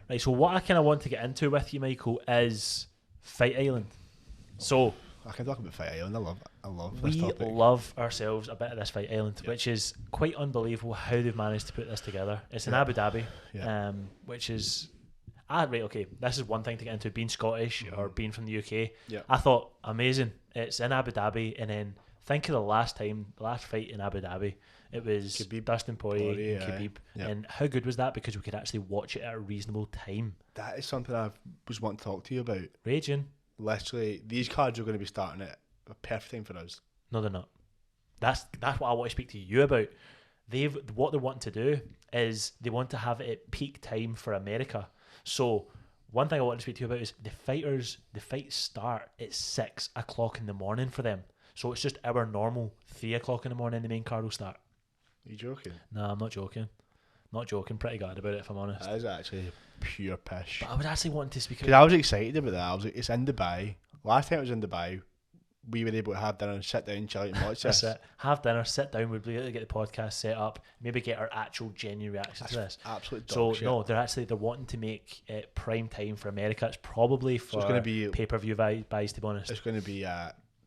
Right, so what I kind of want to get into with you, Michael, is Fight Island. So I can talk about Fight Island. I love we this topic. love ourselves a bit of this Fight Island, which is quite unbelievable how they've managed to put this together. It's in Abu Dhabi, which is right. Okay, this is one thing to get into. Being Scottish or being from the UK, I thought amazing. It's in Abu Dhabi, and then think of the last fight in Abu Dhabi. It was Khabib, Dustin Poirier and Khabib, and how good was that? Because we could actually watch it at a reasonable time. That is something I was wanting to talk to you about. Raging. Literally, these cards are going to be starting at a perfect time for us. No, they're not. That's what I want to speak to you about. What they're wanting to do is they want to have it at peak time for America. So one thing I want to speak to you about is the fights start at 6 o'clock in the morning for them. So it's just our normal 3 o'clock in the morning the main card will start. Are you joking? No, I'm not joking. Not joking. Pretty glad about it, if I'm honest. That is actually pure pish. But I was actually wanting to speak because I was excited about that. I was like, it's in Dubai. Last time it was in Dubai, we were able to have dinner and sit down, chill out and watch this. That's it. Have dinner, sit down, we'll be able to get the podcast set up, maybe get our actual genuine reaction to this. Absolute dog So shit. no, they're wanting to make it prime time for America. It's probably for it's going to be pay-per-view buys, to be honest. It's going to be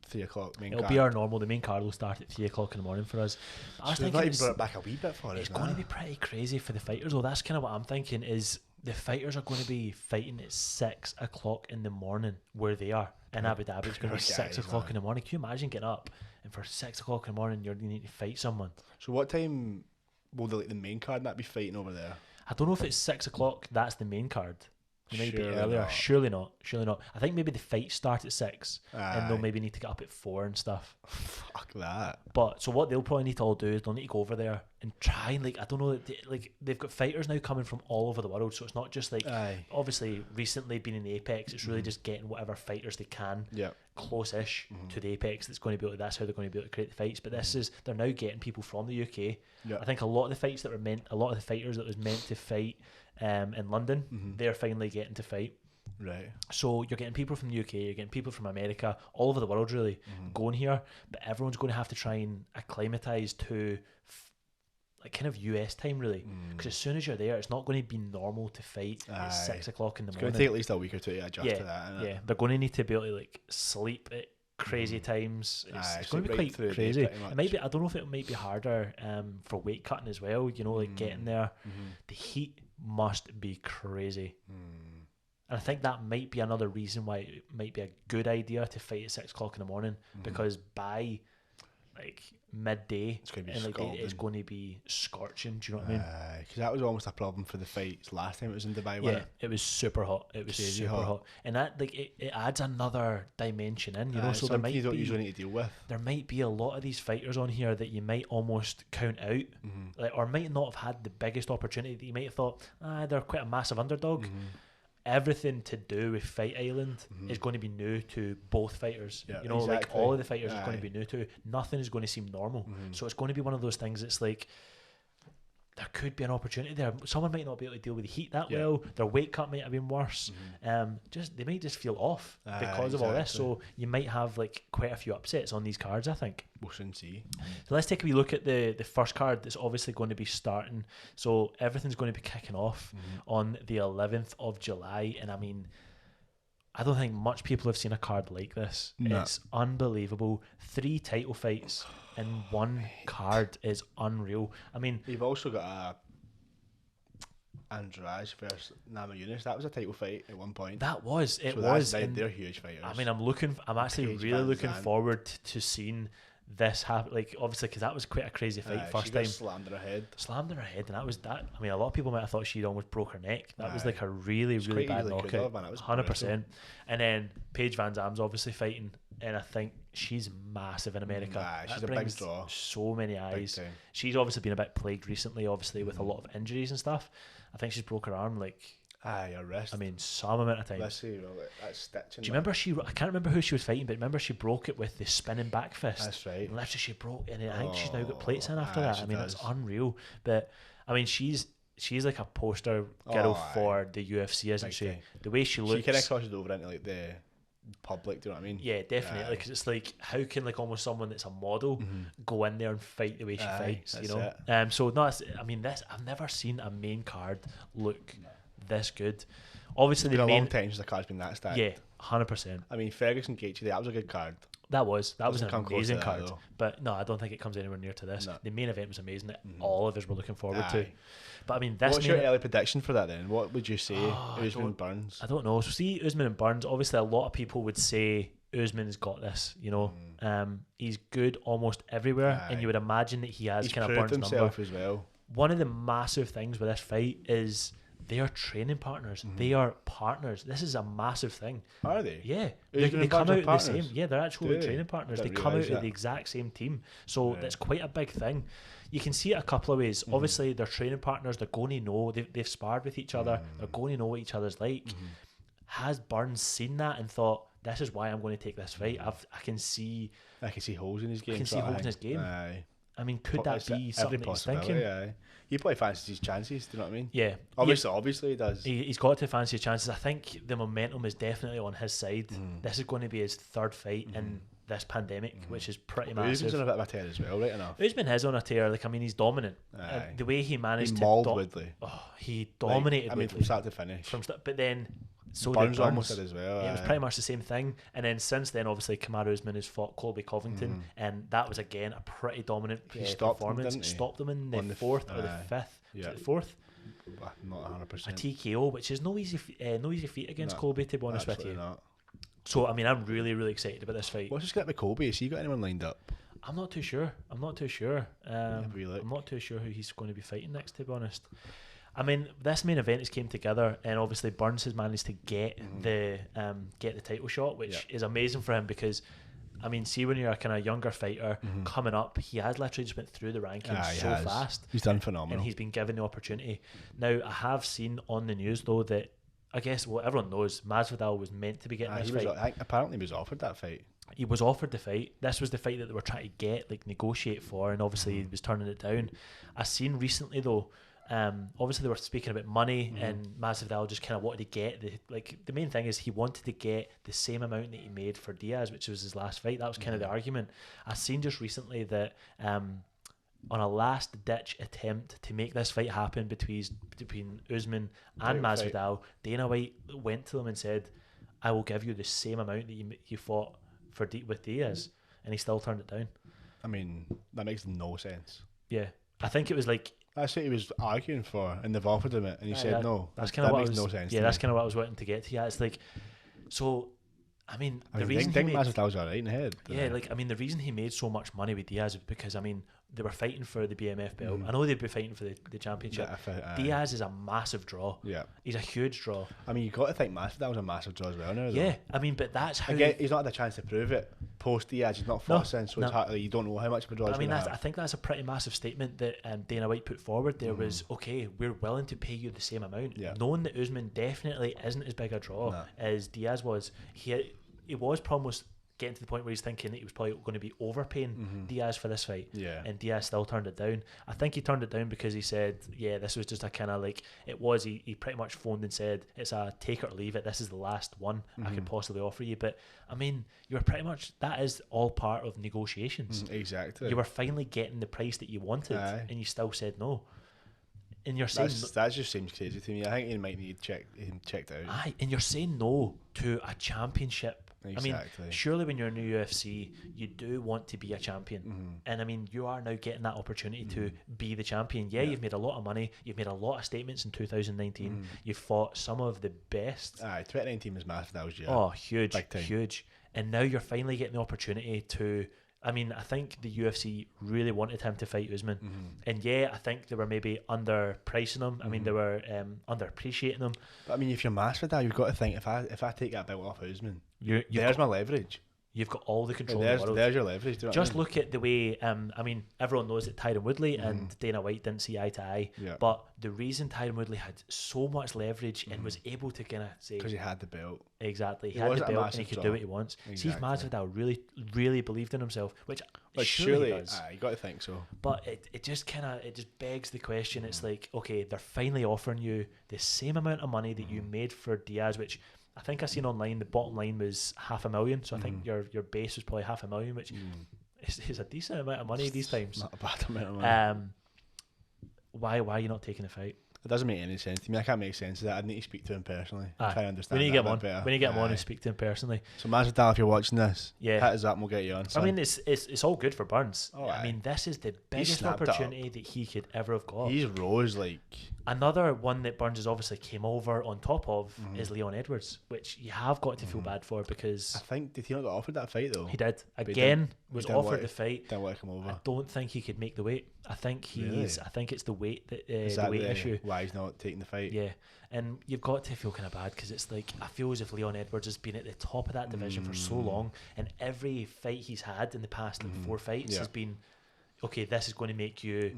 3 o'clock main It'll card. be our normal. The main card will start at 3 o'clock in the morning for us. I was So thinking they've even brought it back a wee bit for us. It's going to be pretty crazy for the fighters, though. That's kind of what I'm thinking. Is the fighters are going to be fighting at 6 o'clock in the morning where they are in Abu Dhabi. It's going to be 6 o'clock in the morning. Can you imagine getting up and for 6 o'clock in the morning you need to fight someone? So what time will the main card not be fighting over there? I don't know if it's 6 o'clock. That's the main card. It might be Surely earlier. not. Surely not. I think maybe the fights start at 6 and they'll Aye. maybe need to get up at 4 and stuff. Fuck that. But so what they'll probably need to all do is they'll need to go over there and try and I don't know, they've got fighters now coming from all over the world, so it's not just Aye. obviously recently being in the Apex, it's really just getting whatever fighters they can close-ish to the Apex that's going to be able to, that's how they're going to be able to create the fights. But this is, they're now getting people from the UK. I think a lot of the fighters that was meant to fight in London, they're finally getting to fight. Right. So you're getting people from the UK, you're getting people from America, all over the world really, going here, but everyone's going to have to try and acclimatise to kind of US time really, because as soon as you're there, it's not going to be normal to fight at 6 o'clock in the morning. It's going to take at least a week or two to adjust to that. Isn't it? They're going to need to be able to sleep at crazy times. It's going to be right quite through the day, crazy. pretty much. It might be. I don't know if it might be harder for weight cutting as well. You know, getting there, the heat must be crazy. And I think that might be another reason why it might be a good idea to fight at 6 o'clock in the morning, because by midday It's going to be it's going to be scorching. Do you know what I mean? Because that was almost a problem for the fights last time it was in Dubai. Yeah, it was super hot. It was Crazy super hot. hot, and that it adds another dimension in. You know, so there something might you don't be usually need to deal with. there might be a lot of these fighters on here that you might almost count out, or might not have had the biggest opportunity. That you might have thought, they're quite a massive underdog. Everything to do with Fight Island is going to be new to both fighters. Yeah, you know, exactly. all of the fighters is going to be new to. Nothing is going to seem normal. So it's going to be one of those things. It's like there could be an opportunity there. Someone might not be able to deal with the heat that well. Their weight cut might have been worse. They might just feel off because of all this. So you might have quite a few upsets on these cards, I think. We'll soon see. So let's take a wee look at the first card that's obviously going to be starting. So everything's going to be kicking off on the 11th of July. And I mean, I don't think much people have seen a card like this. No. It's unbelievable. 3 title fights in one card is unreal. I mean, You've also got Andrade versus Namajunas. That was a title fight at one point. that was it. So was. they're and huge fighters. I mean, I'm actually Paige really Van looking Zandt. forward to seeing this happen. Obviously, because that was quite a crazy fight first she got time. slammed in her head. Slammed in her head, and that was that. I mean, a lot of people might have thought she'd almost broke her neck. That was Aye. a really quite bad easily could knockout. have, man. It was 100%. And then Paige Van Zam's obviously fighting, and I think she's massive in America. Aye, she's That a big brings draw. so many eyes. time. She's obviously been a bit plagued recently, obviously with a lot of injuries and stuff. I think she's broke her arm Aye, her wrist. I mean, some amount of times. Let's see, that's stitching. Do you remember I can't remember who she was fighting, but remember she broke it with the spinning back fist. That's right. And literally she broke, and I think she's now got plates in after aye, that. she I mean, does. that's unreal. But I mean, she's like a poster girl aye. for the UFC, isn't Big she? time. The way she looks. She kind of crosses over into the public. Do you know what I mean? Yeah, definitely. Aye. Because it's like, how can almost someone that's a model go in there and fight the way she Aye, fights? that's You know. it. So no, I mean, I've never seen a main card look this good. Obviously, It's been the a long main time since the card's been that stacked. yeah, 100%. I mean, Ferguson Gaethje, that was a good card. That was an Doesn't come close to amazing that, card. though. But no, I don't think it comes anywhere near to this. No. The main event was amazing that all of us were looking forward to. Aye. But I mean, this What's your early prediction for that then? What would you say? Usman Burns? I don't know. So see, Usman and Burns, obviously a lot of people would say Usman's got this, you know. He's good almost everywhere, and you would imagine that he has He's kind of proved Burns' himself number. as well. One of the massive things with this fight is they are training partners. They are partners. This is a massive thing. Are they? Yeah. Usman They and come Burns out are of the partners? same. Yeah, they're actually Do they? training partners. They Didn't come out realise of that. the exact same team. So Right. it's quite a big thing. You can see it a couple of ways. Obviously, they're training partners. They're going to know. They've sparred with each other. They're going to know what each other's like. Has Burns seen that and thought, this is why I'm going to take this fight? I can see holes in his game. I can see sort of holes in thing. his game. Aye. I mean, could that It's be every something that he's possibility, thinking? aye. He probably fancies his chances, do you know what I mean? Yeah. Obviously he does. He's got to fancy his chances. I think the momentum is definitely on his side. This is going to be his third fight in this pandemic, which is pretty Usman's massive. on a bit of a tear as well, right enough. Usman is on a tear. Like, I mean, he's dominant. Aye. The way he managed He to mauled Woodley. he dominated. Like, I mean, Woodley from start to finish. but then so Burns did almost did as well. It was pretty much the same thing. And then since then, obviously, Kamaru Usman has fought Colby Covington, and that was again a pretty dominant stopped him, performance. didn't he? Stopped them in On the the fourth or the aye. fifth. Yeah. The fourth. Not 100%. A TKO, which is no easy feat against No, Colby, to be honest with you. Absolutely not. So I mean, I'm really, really excited about this fight. What's just going to be Colby? Has he got anyone lined up? I'm not too sure. Have a wee look. I'm not too sure who he's going to be fighting next, to be honest. I mean, this main event has came together, and obviously Burns has managed to get the title shot, which is amazing for him because, I mean, see when you're a kind of younger fighter coming up, he has literally just went through the rankings He so has. fast. He's done phenomenal. And he's been given the opportunity. Now, I have seen on the news though that I guess what everyone knows, Masvidal was meant to be getting this fight. I think apparently he was offered that fight. He was offered the fight. This was the fight that they were trying to get, like negotiate for, and obviously he was turning it down. I seen recently though, obviously they were speaking about money, and Masvidal just kind of wanted to get the main thing is he wanted to get the same amount that he made for Diaz, which was his last fight. That was kind of the argument. I seen just recently that on a last ditch attempt to make this fight happen between Usman and Masvidal, Dana White went to them and said, "I will give you the same amount that you fought with Diaz," and he still turned it down. I mean, that makes no sense. Yeah, I think it was like That's what he was arguing for, and they've offered him it, and he said no. That's kind of what makes I was, no sense. Yeah, that's kind of what I was wanting to get to. Yeah, it's like, so, I mean, the reason he made, Masvidal's alright in the head. yeah, like I mean, the reason he made so much money with Diaz is because I mean they were fighting for the BMF belt. I know they'd be fighting for the championship. Diaz is a massive draw. Yeah, he's a huge draw. I mean, you got to think Masvidal was a massive draw as well now. Though. Yeah, I mean, but that's how. Again, he's not had a chance to prove it post Diaz. He's not fought since, so it's hard, like, you don't know how much of a draw. I mean, I think that's a pretty massive statement that Dana White put forward. There was okay, we're willing to pay you the same amount, knowing that Usman definitely isn't as big a draw as Diaz was. He was almost getting to the point where he's thinking that he was probably going to be overpaying Diaz for this fight, and Diaz still turned it down. I think he turned it down because he said, yeah, this was just a kind of like, it was, he pretty much phoned and said, it's a take it or leave it, this is the last one I could possibly offer you. But I mean, you were pretty much, that is all part of negotiations. Exactly. You were finally getting the price that you wanted, and you still said no. And you're saying that just seems crazy to me. I think he might need him checked out. Aye, and you're saying no to a championship. Exactly. I mean, surely when you're in the UFC, you do want to be a champion. And I mean, you are now getting that opportunity to be the champion. Yeah, you've made a lot of money. You've made a lot of statements in 2019. You've fought some of the best. 2019 was Masvidal's year. Oh, huge, huge. And now you're finally getting the opportunity to... I mean, I think the UFC really wanted him to fight Usman. And yeah, I think they were maybe underpricing him. I mean, they were underappreciating him. But I mean, if you're Masvidal, you've got to think, if I take that belt off Usman, there's got, my leverage. You've got all the control there's, in the world. There's your leverage. Do you know Just what I mean? look at the way, I mean, everyone knows that Tyron Woodley and Dana White didn't see eye to eye. Yeah. But the reason Tyron Woodley had so much leverage and was able to kind of say... Because he had the belt. Exactly. He had the belt and he could do what he wants. Exactly. See if Masvidal really, really believed in himself, which surely he does. You got to think so. But it just begs the question. It's like, okay, they're finally offering you the same amount of money that you made for Diaz, which... I think I seen online the bottom line was $500,000, so I think your base was probably $500,000, which is a decent amount of money these times. Not a bad amount of money. Why are you not taking the fight? It doesn't make any sense to me. I can't make sense of that. I'd need to speak to him personally. Aye. Try and understand. We need to get him that a on. bit better. We need to get him on Aye. and speak to him personally. So Masvidal, if you're watching this, Yeah. hit us up and we'll get you on. Son. I mean, it's all good for Burns. Oh, I aye. mean, this is the biggest snapped it up. opportunity that he could ever have got. He's rose like. Another one that Burns has obviously came over on top of is Leon Edwards, which you have got to feel bad for because I think did he not get offered that fight though? he did he again. he Was didn't offered want the to- fight. Didn't want to come over. I don't think he could make the weight. I think he's. Really? I think it's the weight that Is the that weight issue. why he's not taking the fight? Yeah, and you've got to feel kind of bad because it's like I feel as if Leon Edwards has been at the top of that division for so long, and every fight he's had in the past like 4 fights Yeah. has been okay. This is going to make you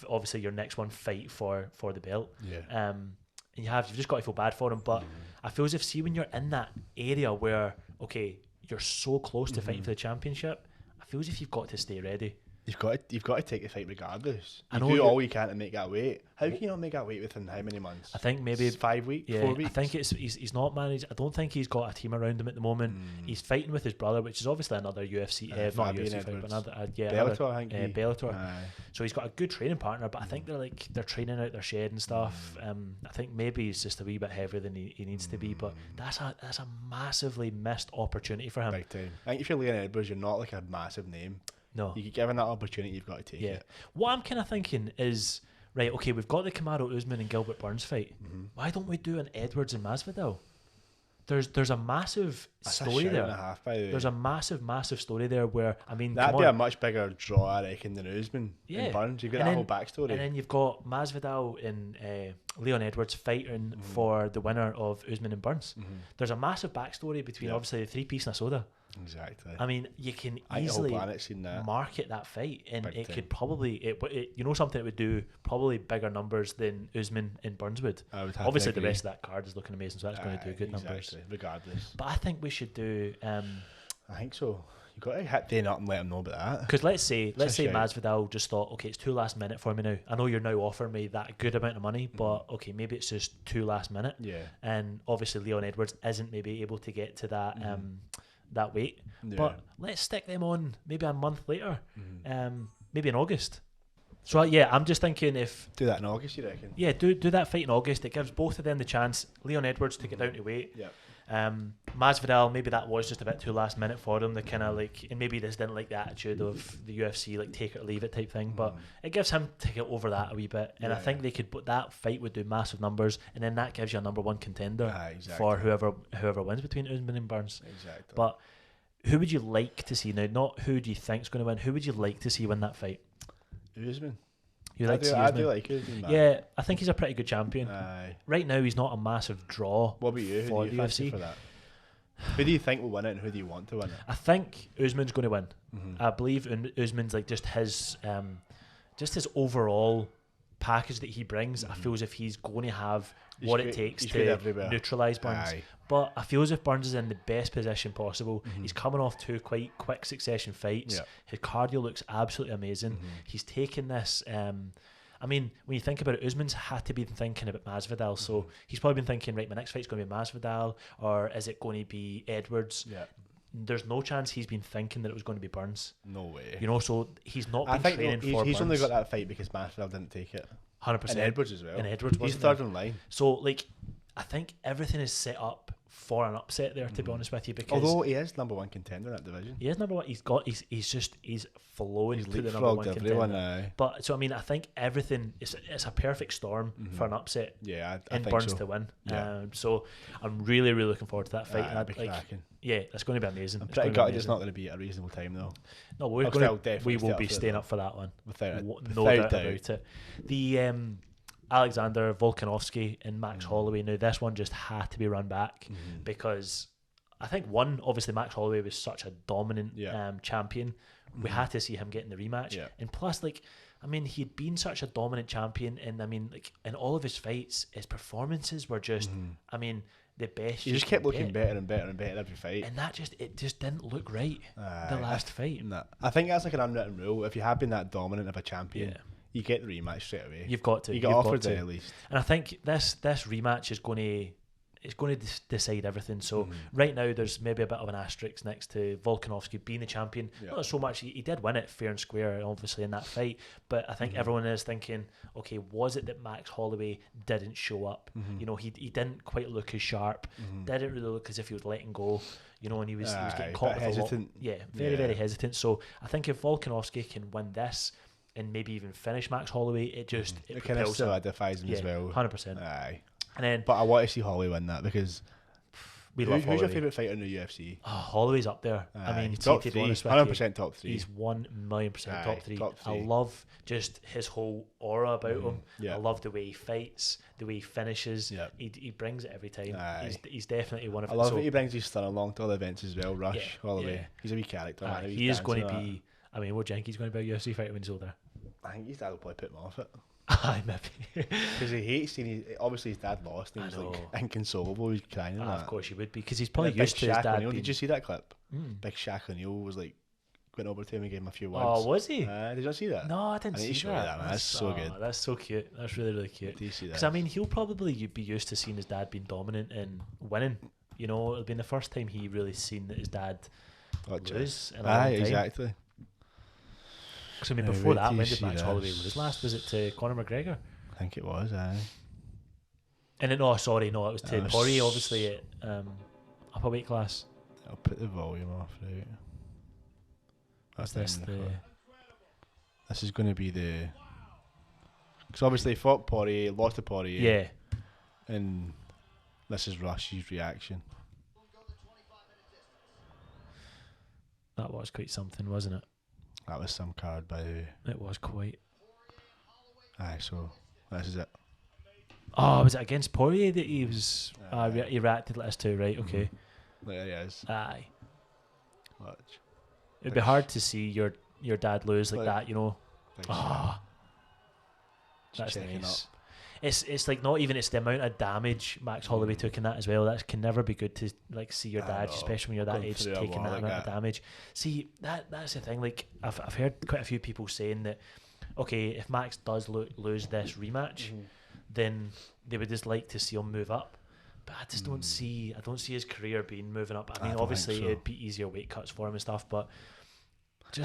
obviously your next one fight for the belt. Yeah. And you've just got to feel bad for him. But I feel as if see when you're in that area where okay you're so close to fighting for the championship, I feel as if you've got to stay ready. You've got to take the fight regardless. I You know do you- all you can to make that weight. How can you not make that weight within how many months? I think maybe 5 weeks, Yeah, 4 weeks. I think he's not managed. I don't think he's got a team around him at the moment. He's fighting with his brother, which is obviously another UFC, not a Fabian UFC fight, but Edwards. another Bellator, I think. Bellator. Aye. So he's got a good training partner, but I think they're training out their shed and stuff. I think maybe he's just a wee bit heavier than he needs to be, but that's a massively missed opportunity for him. Big time. I think if you're Leon Edwards, you're not like a massive name. No, You get given that opportunity, you've got to take yeah. it. What I'm kind of thinking is right. Okay, we've got the Kamaru Usman and Gilbert Burns fight. Why don't we do an Edwards and Masvidal? There's a massive That's story a shout there. and a half, by the way. There's a massive story there where I mean That'd come be on. a much bigger draw, I reckon, than Usman and Burns. You've got And that then- whole backstory. And then you've got Masvidal and Leon Edwards fighting for the winner of Usman and Burns. There's a massive backstory between Yep. obviously the 3-piece and a soda. Exactly. I mean, you can I think the whole easily planet's seen that. market that fight, and Big it time. could probably you know something it would do probably bigger numbers than Usman and Burns would. I would have Obviously, to the agree. rest of that card is looking amazing, so that's going to do good numbers. Exactly, regardless. But I think we should do. I think so. You've got to hit Dane up and let him know about that. Because let's say a shout. Masvidal just thought, okay, it's too last minute for me now. I know you're now offering me that good amount of money, but okay, maybe it's just too last minute. Yeah. And obviously Leon Edwards isn't maybe able to get to that that weight. Yeah. But let's stick them on maybe a month later, maybe in August. So yeah, I'm just thinking if Do that in August, you reckon? do that fight in August. It gives both of them the chance. Leon Edwards to get down to weight. Yeah. Masvidal, maybe that was just a bit too last minute for him. They kind of like, and maybe this didn't like the attitude of the UFC, like take it or leave it type thing. But it gives him to get over that a wee bit, and I Yeah. think they could. But that fight would do massive numbers, and then that gives you a number one contender Exactly. for whoever wins between Usman and Burns. Exactly. But who would you like to see now? Not who do you think's going to win. Who would you like to see win that fight? Usman. You like to see I Usman? do like Usman, man. Yeah, I think he's a pretty good champion. Aye. Right now, he's not a massive draw. What about you? Who for do you the fancy UFC? for that? Who do you think will win it and who do you want to win it? I think Usman's going to win. I believe Usman's like just his overall package that he brings. I feel as if he's going to have He's what good- it takes he's good to everywhere. neutralise Burns. Aye. But I feel as if Burns is in the best position possible. He's coming off 2 quite quick succession fights. Yeah. His cardio looks absolutely amazing. He's taken this. I mean, when you think about it, Usman's had to be thinking about Masvidal, so he's probably been thinking, right, my next fight's going to be Masvidal, or is it going to be Edwards? Yeah. There's no chance he's been thinking that it was going to be Burns. No way. You know, so he's not I been think training for he's Burns. only got that fight because Masvidal didn't take it. 100%. And Edwards as well. And Edwards He's wasn't third there. in line. So, like, I think everything is set up for an upset there, to be honest with you, because Although he is number one contender in that division. he is number one. He's flowing He's to the number one leapfrogged everyone contender. now. But so I mean, I think everything it's a perfect storm for an upset Yeah, I in think Burns so. to win. Yeah. So I'm really looking forward to that fight. Aye, And I'd be like, cracking. yeah, it's going to be amazing. I'm It's pretty gonna be gutted it's amazing. not going to be at a reasonable time though. No, we're I'll going still definitely we will stay be up for staying that. up for that one. Without No without doubt about it. The Alexander Volkanovski and Max Holloway. Now this one just had to be run back because I think obviously Max Holloway was such a dominant Yeah. champion. We had to see him getting the rematch, Yeah. and plus, like, I mean, he'd been such a dominant champion, and I mean, like, in all of his fights, his performances were just, I mean, the best. He just you kept could looking get. better and better and better every fight. And that it just didn't look right. The Aye, last fight, Nah. I think that's like an unwritten rule. If you have been that dominant of a champion, Yeah. you get the rematch straight away. you've got to. You get you've offered got it to. at least. And I think this rematch is going to it's going to decide everything. So right now there's maybe a bit of an asterisk next to Volkanovski being the champion. Not so much, he did win it fair and square, obviously, in that fight, but I think everyone is thinking, okay, was it that Max Holloway didn't show up? You know, he didn't quite look as sharp, didn't really look as if he was letting go, you know, and he was getting caught with hesitant. Very hesitant. So I think if Volkanovski can win this and maybe even finish Max Holloway, it kind of solidifies him as well. 100%. Aye. And then, but I want to see Holloway win that because who's your favourite fighter in the UFC? Oh, Holloway's up there. I mean, top three, 100% top three. He's 1,000,000% top three. I love just his whole aura about him. I love the way he fights, the way he finishes. He brings it every time. He's definitely one of. I love that he brings his son along to all the events as well. Holloway. Yeah. He's a wee character. Man. He is going to be. I mean, what do you think he's going to be a UFC fighter when he's older? I think his dad will probably put him off it. Aye, maybe. Because he hates seeing obviously his dad lost and he was like inconsolable, he was crying. Of course he would be, because he's probably used to his dad being... Did you see that clip? Big Shaq O'Neal was like went over to him and gave him a few words. Oh, was he? Did you not see that? No, I didn't see that. Man. That's so good. That's so cute. That's really, really cute. Do you see that? Because I mean, he'll probably be used to seeing his dad being dominant and winning. You know, it'll be the first time he really seen that his dad lose in a long time. Exactly. So I mean, before that, when did Max Holloway lose last? Was it to Conor McGregor? I think it was, aye. And then, it was to Poirier, obviously, at upper weight class. I'll put the volume off, right? That's this is going to be the... Because obviously he fought Poirier, lost to Poirier. Yeah. And this is Rush's reaction. That was quite something, wasn't it? That was some card by the way. It was quite. Aye, so this is it. Oh, was it against Poirier that he was? He reacted like this too, right? Okay. There he is. Aye. Watch. It'd be hard to see your dad lose like that, you know. That's nice. It's like not even it's the amount of damage Max Holloway took in that as well. That can never be good to like see your dad, especially when you're that age, taking that amount of damage. See, that's the thing. Like I've heard quite a few people saying that, okay, if Max does lose this rematch, then they would just like to see him move up. But I just don't see his career being moving up. I mean, obviously it'd be easier weight cuts for him and stuff, but.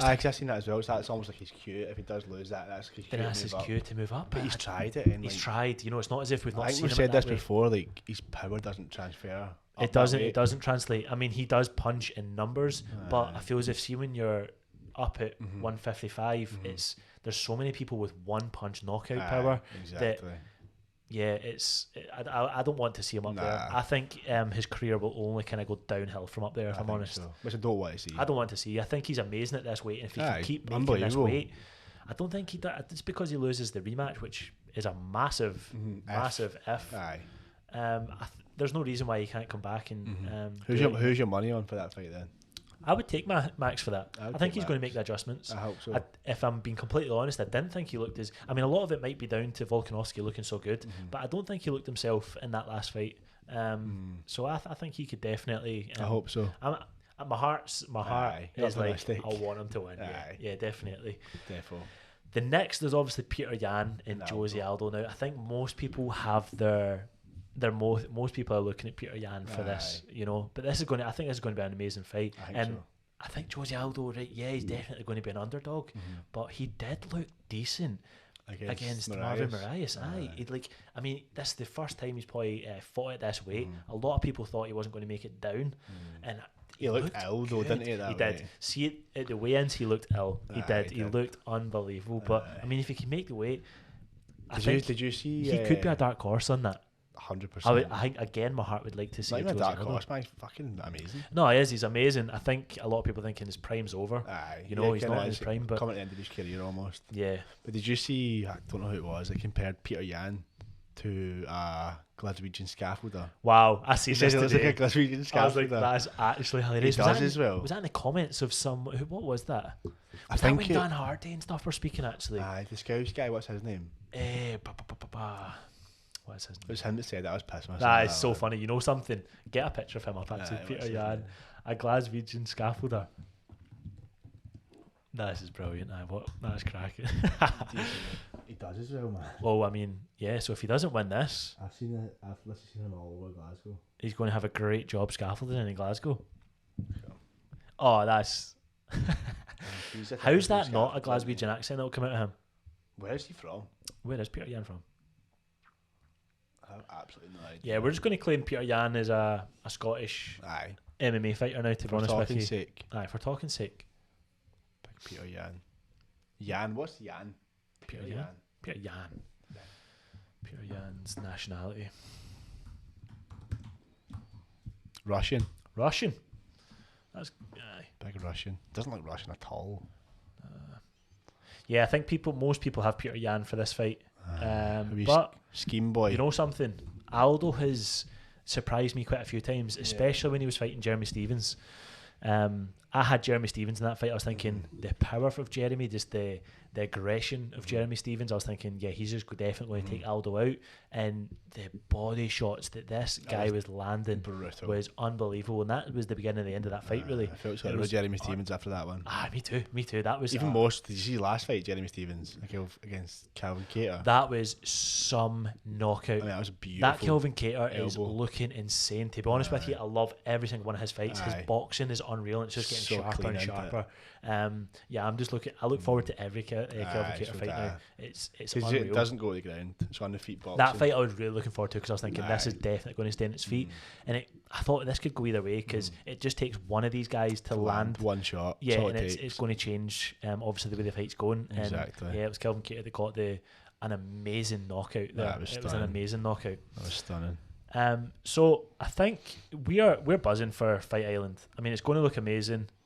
I've seen that as well. So that's almost like his cue. If he does lose that, that's his cue. Then that's his cue to move up. But he's tried it. And he's tried. You know, it's not as if we've not seen him. I think we've said this before. Like his power doesn't transfer. It doesn't. It doesn't translate. I mean, he does punch in numbers, but I feel as if when you're up at 155, there's so many people with one punch knockout power that. Yeah, I don't want to see him up there. I think his career will only kind of go downhill from up there, if I'm honest. So. Which I don't want to see. I don't want to see. I think he's amazing at this weight, and if he can keep making this weight, I don't think he does. It's because he loses the rematch, which is a massive if. There's no reason why he can't come back and. Who's your money on for that fight then? I would take Max for that. I think he's going to make the adjustments. I hope so. If I'm being completely honest, I didn't think he looked as... I mean, a lot of it might be down to Volkanovski looking so good, but I don't think he looked himself in that last fight. So I think he could definitely... I hope so. My heart is like, I want him to win. Yeah, definitely. Defo. The next, there's obviously Peter Yan and Jose Aldo. Now, I think most people have most people are looking at Peter Yan for this, you know. But I think this is going to be an amazing fight. I think Jose Aldo, right? Yeah, he's definitely going to be an underdog, but he did look decent against Marvin Moraes. I mean, this is the first time he's probably fought at this weight. A lot of people thought he wasn't going to make it down, and he looked ill though, didn't he? He did. See it at the weigh-ins, he looked ill. He did. He looked unbelievable. But I mean, if he can make the weight, did you see? He could be a dark horse on that. 100%. I think again, my heart would like to see. Not even a dark horse, man. He's fucking amazing. No, he is. He's amazing. I think a lot of people thinking his prime's over. You know, he's not in his prime, but coming to the end of his career almost. Yeah. But did you see? I don't know who it was. They compared Peter Yan to a Glaswegian scaffolder. Wow, I see. He says it looks like a Glaswegian scaffolder. I was like, that's actually hilarious. He does as well. Was that in the comments of some? What was that? I think when Dan Hardy and stuff were speaking actually. The Scouse guy. What's his name? What is his name? It was him that said that. I was pissed myself. That is so funny. You know something? Get a picture of him up actually. Peter Yan, a Glaswegian scaffolder. This is brilliant. That's cracking. He does as well, man. Well, I mean, yeah. So if he doesn't win this, I've seen it. I've literally seen him all over Glasgow. he's going to have a great job scaffolding in Glasgow. Oh, that's. How's that not a Glaswegian accent that'll come out of him? Where is he from? Where is Peter Yan from? I have absolutely no idea. Yeah, we're just going to claim Peter Yan is a Scottish Aye. MMA fighter now, to be honest with you. Sake. Aye, for talking sake. Big Peter Yan. Yan, what's Yan? Peter Yan. Peter Yan. Peter Yan's nationality. Russian. Russian. That's aye. Big Russian. Doesn't look Russian at all. Yeah, I think most people have Peter Yan for this fight. But scheme boy. you know something? Aldo has surprised me quite a few times, especially when he was fighting Jeremy Stevens. I had Jeremy Stevens in that fight. I was thinking the power of Jeremy, just the aggression of Jeremy Stevens. I was thinking, yeah, he's just definitely going to take Aldo out. And the body shots that this guy was landing brutal. Was unbelievable. And that was the beginning and the end of that fight, really. I felt sorry for Jeremy Stevens after that one. Me too. That was even most. Did you see the last fight, Jeremy Stevens against Calvin Cater? That was some knockout. I mean, that was beautiful. That Calvin Cater is looking insane. To be honest with you, I love every single one of his fights. His boxing is unreal, and it's just getting sharper and sharper. Yeah, I'm just looking. I look forward to every Calvin Cater fight now. It's unreal. It doesn't go to the ground. It's on the feet boxing. That fight I was really looking forward to, because I was thinking this is definitely going to stay on its feet, and I thought this could go either way, because it just takes one of these guys to land one shot. Yeah, and it's going to change. Obviously the way the fight's going. Exactly. And, yeah, it was Calvin Cater that got an amazing knockout there. It was an amazing knockout. That was stunning. So I think we're buzzing for Fight Island. I mean, it's going to look amazing.